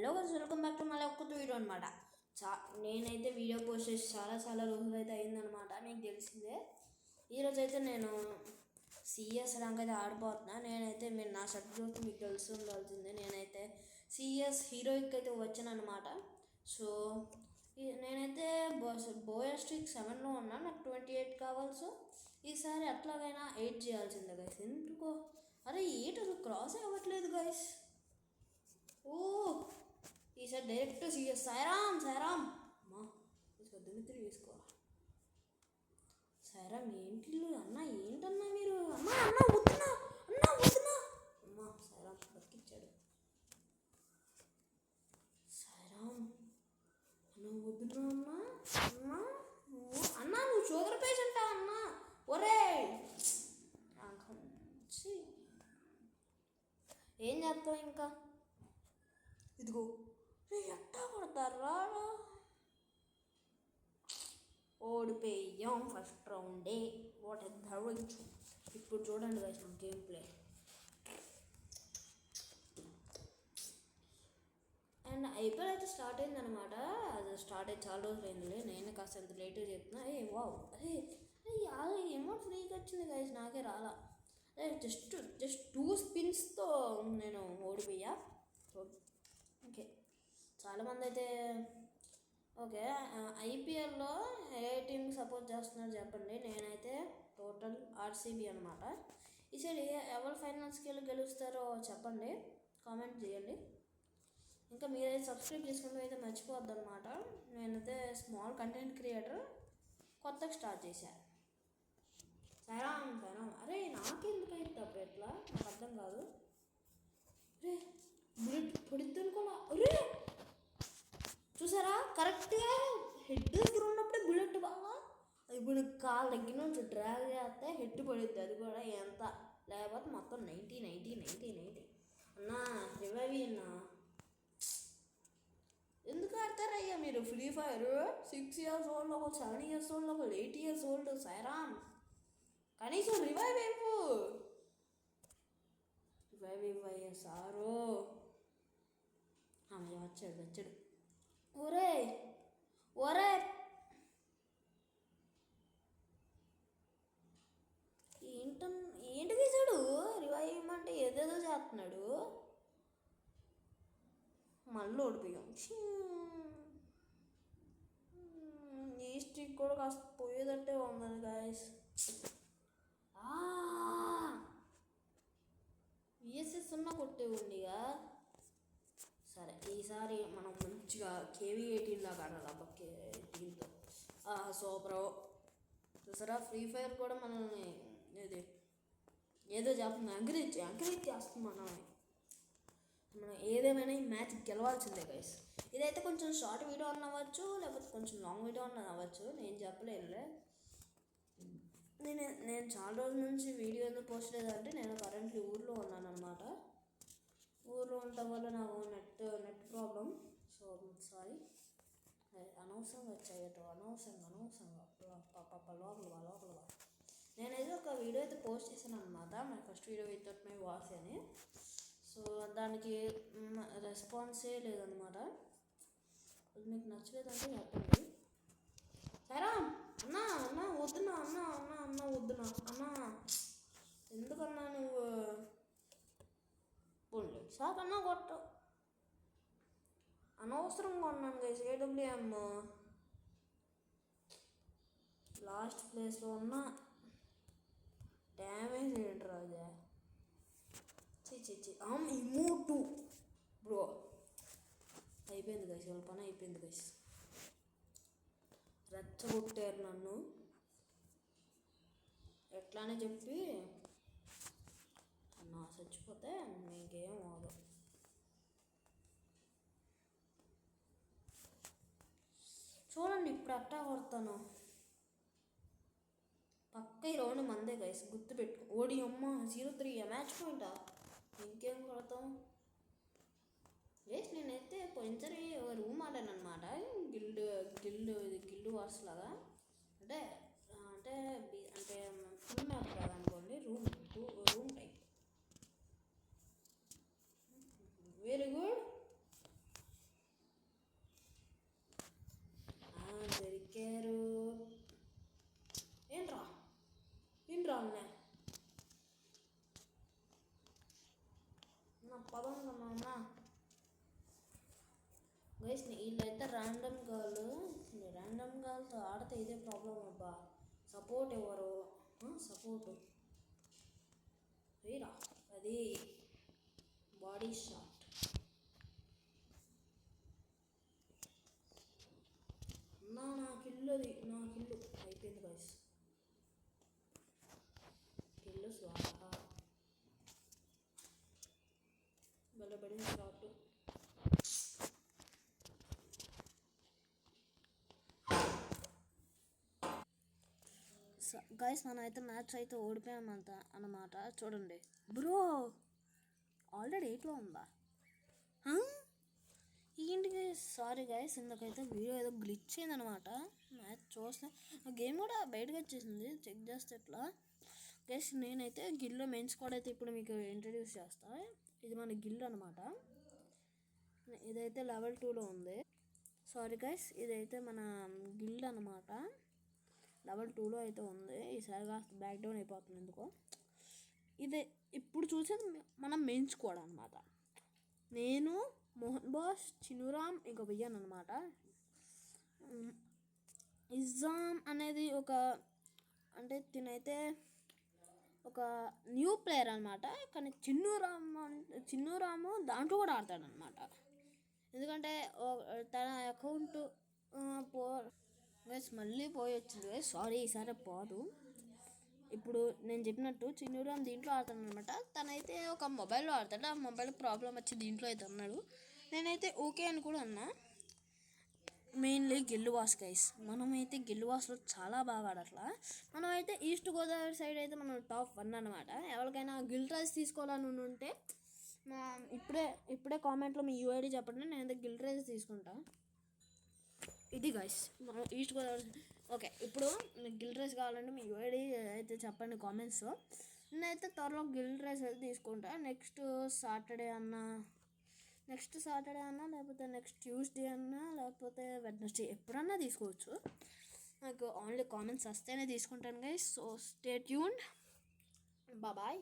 Hello guys, welcome back to మళ్ళీ ఒక్క video అనమాట. నేనైతే వీడియో పోస్ట్ చేసి చాలా రోజులు అయితే అయిందనమాట. మీకు తెలిసిందే. ఈరోజు అయితే నేను సిఎస్ ర్యాంక్ అయితే ఆడిపోతున్నా. నేనైతే మీరు నా సర్టిఫికేట్ మీకు తెలిసి ఉండాల్సిందే. నేనైతే సిఎస్ హీరోయిక్ అయితే వచ్చాను అనమాట. సో నేనైతే బోయర్ స్ట్రీక్ 7లో ఉన్నా. నాకు 28 కావాలి. సో ఈసారి ఎట్లాగైనా 8 చేయాల్సిందే గైస్. ఎందుకో అరే 8 అది క్రాస్ అవ్వట్లేదు గైస్. ఓ ఈసారి డైరెక్ట్ సిఎస్ సాయిరామ్ అమ్మా దిమిత్రి వేసుకో. సాయిరామ్ ఏంటి అన్న, ఏంటన్నా మీరు? అమ్మా వద్దునా అమ్మా. సాయిరామ్ బతికిచ్చాడు. సాయిరామ్ అన్న వద్దునా అన్నా నువ్వు షుగర్ పేషెంటా అన్నా? ఒరే ఏం చేస్తావు ఇంకా? ఇదిగో ఎట్టా కొడతారా? ఓడిపోయాం ఫస్ట్ రౌండే. వాట్ ఎ ధైర్యం. ఇప్పుడు చూడండి గైస్ మన గేమ్ ప్లే. అండ్ ఐపీఎల్ అయితే స్టార్ట్ అయిందనమాట. అది స్టార్ట్ అయ్యి చాలా రోజులు అయిందిలే. నేను కాస్త ఎంత లేట్గా చెప్తున్నా. వావ్ అరే అమౌంట్ ఫ్రీగా వచ్చింది గైస్, నాకే రాలా. అదే జస్ట్ 2 స్పిన్స్తో నేను ఓడిపోయా. ఓకే చాలామంది అయితే ఓకే ఐపీఎల్లో ఏ టీంకి సపోర్ట్ చేస్తున్నారు చెప్పండి. నేనైతే టోటల్ ఆర్సీబీ అనమాట. ఈసారి ఎవరు ఫైనల్స్కి వెళ్ళి గెలుస్తారో చెప్పండి, కామెంట్ చేయండి. ఇంకా మీరైతే సబ్స్క్రైబ్ చేసుకుంటూ అయితే మర్చిపోవద్దు అనమాట. నేనైతే స్మాల్ కంటెంట్ క్రియేటర్ కొత్తగా స్టార్ట్ చేశాను. సైరామ్ అరే నాకెందుకు అయితే తప్ప ఎట్లా నాకు అర్థం కాదు. అరే బుల్లెట్ పడిద్ది అనుకోలా. అరే చూసారా కరెక్ట్గా హెడ్ దగ్గర ఉన్నప్పుడే బుల్లెట్ బాగా ఇప్పుడు కాలు దగ్గర నుంచి డ్రాగ్ చేస్తే హెడ్ పడిద్ది. అది కూడా ఎంత లేకపోతే మొత్తం 90 అన్నా రివైవ్ అన్నా. ఎందుకు ఆడతారయ్యా మీరు ఫ్రీ ఫైర్? 6 years ఓల్డ్, ఒక 7 years ఓల్డ్, ఒక 8 years ఓల్డ్. సైరామ్ కనీసం రివైవ్ ఇవ్వయ్యా సారు. వచ్చాడు. ఒరే ఏంటి తీసాడు? రివైవ్ ఇవ్వమంటే ఏదేదో చేస్తున్నాడు. మళ్ళీ ఓడిపోయాం. ఈ స్ట్రీక్ కూడా కాస్త పోయేదట్టే ఉందని గాయస్. విఎస్ఎస్ ఉన్నా కొట్టేవుండిగా. సరే ఈసారి మనం మంచిగా KV18 లాగా ఆడాలి. అబ్బకే టీంతో సూపర్. చూసారా ఫ్రీ ఫైర్ కూడా మనల్ని ఏదో చెప్పండి ఎంకరేజ్ చేస్తుంది. మనం ఏదేమైనా ఈ మ్యాచ్ గెలవాల్సిందే గైస్. ఇదైతే కొంచెం షార్ట్ వీడియో అన్న అవ్వచ్చు, లేకపోతే కొంచెం లాంగ్ వీడియో అన్న అవ్వచ్చు, నేను చెప్పలేనులే. నేను చాలా రోజుల నుంచి వీడియో ఎందుకు పోస్ట్ లేదంటే నేను కరెంట్లీ ఊర్లో ఉన్నాను అనమాట. ఊర్లో ఉండటం వల్ల నాకు నెట్ ప్రాబ్లం. So sorry. అనవసరంగా వచ్చాయట, అనవసరంగా లోపల నేనైతే ఒక వీడియో అయితే పోస్ట్ చేశాను అనమాట. My first video without my voice అని. సో దానికి రెస్పాన్సే లేదనమాట. అది మీకు నచ్చలేదంటే చెప్పండి. సైరామ్ అన్నా వద్దునా వద్దునా అన్నా. ఎందుకన్నా నువ్వు పోన్లే సాకన్నా కొట్టు. అనవసరంగా ఉన్నాను గైస్. AWM లాస్ట్ ప్లేస్లో ఉన్నా. డ్యామేజ్ ఏంటి రాజా? ఇమోటు బ్రో అయిపోయింది గైస్. వాళ్ళ పని అయిపోయింది గైస్. రెచ్చగొట్టారు నన్ను ఎట్లానే చెప్పి నా చచ్చిపోతే మీకేం అవ్వదు. చూడండి ఇప్పుడు అట్టా కొడతాను. పక్క ఈ రౌండ్ మందే గైస్, గుర్తుపెట్టు. ఓడి అమ్మ 0-3 మ్యాచ్ పాయింటా? ఇంకేం కొడతాం గైస్. నేనైతే పోయినసారి రూమ్ ఆడాను అనమాట. గిల్డ్ వార్స్ లాగా. అంటే ఫుల్ మ్యాప్ కాదనుకోండి, room type. Very good. Guys వీళ్ళైతే ర్యాండమ్ గర్ల్తో ఆడితే ఇదే ప్రాబ్లం అబ్బా. సపోర్ట్ ఎవరు సపోర్టు వేరా అది బాడీ షాట్. నాకు ఇల్లు అయిపోయింది గైస్. ఇల్లు స్వాహ బలపడింది షాట్. గైస్ మనం అయితే మ్యాచ్ అయితే ఓడిపోయామంత అన్నమాట. చూడండి బ్రో ఆల్రెడీ 8లో ఉందా ఏంటి గైస్. సారీ గైస్ ఇందుకైతే వీడియో ఏదో గ్లిచ్ అయిందనమాట. మ్యాచ్ చూస్తే గేమ్ కూడా బయటకు వచ్చేసింది. చెక్ చేస్తే ఎట్లా గైస్. నేనైతే గిల్లో మెయిన్ స్క్వాడ్ అయితే ఇప్పుడు మీకు ఇంట్రడ్యూస్ చేస్తా. ఇది మన గిల్ అనమాట. ఇదైతే లెవెల్ 2లో ఉంది. సారీ గైస్ ఇదైతే మన గిల్ అనమాట. లెవెల్ 2లో అయితే ఉంది. ఈసారి కాస్త బ్యాక్ డౌన్ అయిపోతుంది ఎందుకో. ఇదే ఇప్పుడు చూసేది మనం మెయిన్ స్క్వాడ్ అనమాట. నేను మోహన్ బాస్, చినురామ్ ఇంకా వెయ్యాను అనమాట. ఇజామ్ అనేది ఒక అంటే తినైతే ఒక న్యూ ప్లేయర్ అనమాట. కానీ చిన్నురాము దాంట్లో కూడా ఆడతాడనమాట. ఎందుకంటే తన అకౌంట్ గైస్ మళ్ళీ పోయి వచ్చింది గైస్. సారీ ఈసారి పోదు. ఇప్పుడు నేను చెప్పినట్టు చిన్నూరామ్ దీంట్లో ఆడతాను అనమాట. తనైతే ఒక మొబైల్లో ఆడతాడు. ఆ మొబైల్ ప్రాబ్లం వచ్చి దీంట్లో అయితే అన్నాడు. నేనైతే ఓకే అని కూడా అన్నా. మెయిన్లీ గిల్లువాస్ గైస్. మనమైతే గిల్లువాస్లో చాలా బాగా ఆడట్లా. మనం అయితే ఈస్ట్ గోదావరి సైడ్ అయితే మనం టాప్ 1 అనమాట. ఎవరికైనా గిల్ రైస్ తీసుకోవాలని ఉంటే ఇప్పుడే కామెంట్లో మీ యూఐడి చెప్పండి. నేనైతే గిల్ రైస్ తీసుకుంటా. ఇది గైస్ మనం ఈస్ట్ గోదావరి. ఓకే ఇప్పుడు మీకు గిల్ రైస్ కావాలంటే మీ యూఐడి అయితే చెప్పండి కామెంట్స్లో. నేనైతే త్వరలో గిల్ రైస్ అయితే తీసుకుంటా. నెక్స్ట్ సాటర్డే అన్నా లేకపోతే నెక్స్ట్ ట్యూస్డే అన్నా లేకపోతే వెడ్నెస్డే ఎప్పుడన్నా తీసుకోవచ్చు. నాకు ఓన్లీ కామెంట్స్ వస్తేనే తీసుకుంటాను guys. So stay tuned. Bye.